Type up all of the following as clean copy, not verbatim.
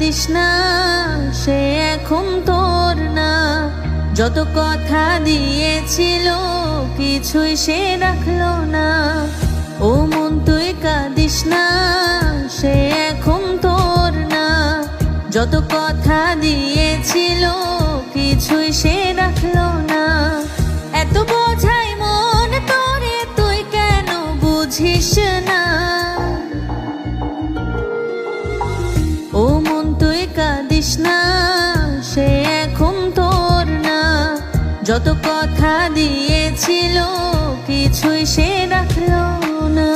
কাঁদিস না, সে এখন তোর না। যত কথা দিয়েছিল কিছুই সে রাখলো না। ও মন তুই কাঁদিস না, সে এখন তোর না। যত কথা দিয়েছিল কিছুই সে রাখলো না। এত বোঝাই মন তোরে, তুই কেন বুঝিস না? ও মন তুই কাঁদিস না, সে এখন তোর না। যত কথা দিয়েছিল কিছুই সে রাখলো না।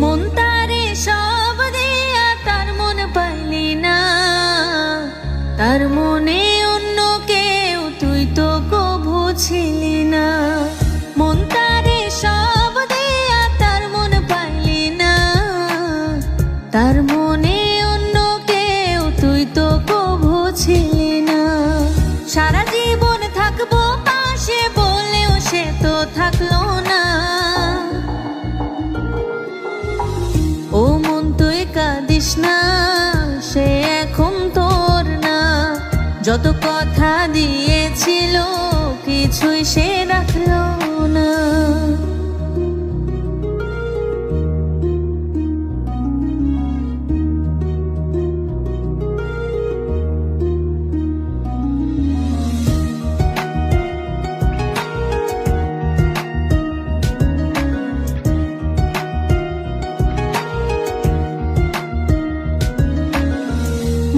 মন তারে সব দিয়া তার মন পাইলি না। তার মনে অন্য কেউ তুই তো কভু ছিলি না। মন তারে সব দিয়া তার মন পাইলি না। তার মনে অন্য কেউ তুই তো কভু ছিলি না। সারা জীবন থাকবো পাশে বলেও সে তো থাকলো না। ও মন তুই কাঁদিস না, সে এখন তোর না। যত কথা দিয়েছিল কিছুই সে রাখলো না।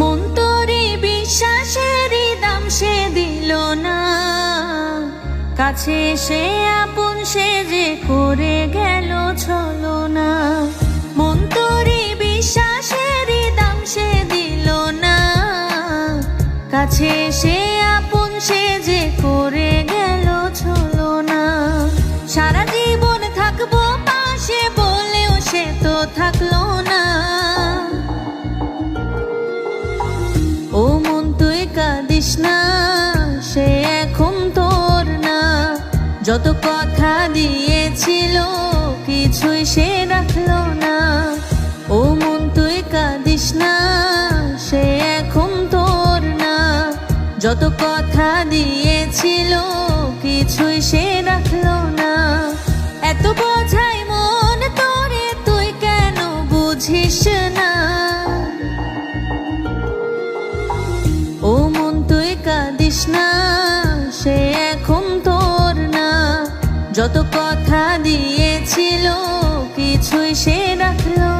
মন তোরে বিশ্বাসেরই দাম সে দিল না। কাছে সে আপন সে যে করে গেল ছলনা। মন তোরে বিশ্বাসেরই দাম সে দিল না। কাছে সে আপন সে যে করে গেল ছলনা। সারা জীবন থাকবো পাশে বলেও সে তো থাকলো না। ও মন তুই কাঁদিস না, সে এখন তোর না। যত কথা দিয়েছিল কিছুই সে রাখলো না। ও মন তুই কাঁদিস না, সে এখন তোর না। যত কথা দিয়েছিল কিছুই সে রাখলো না। এত বোঝাই মন তোরে, তুই কেন বুঝিস না? ও মন তুই কাঁদিস না, সে এখন তোর না। যত কথা দিয়েছিল কিছুই সে রাখলো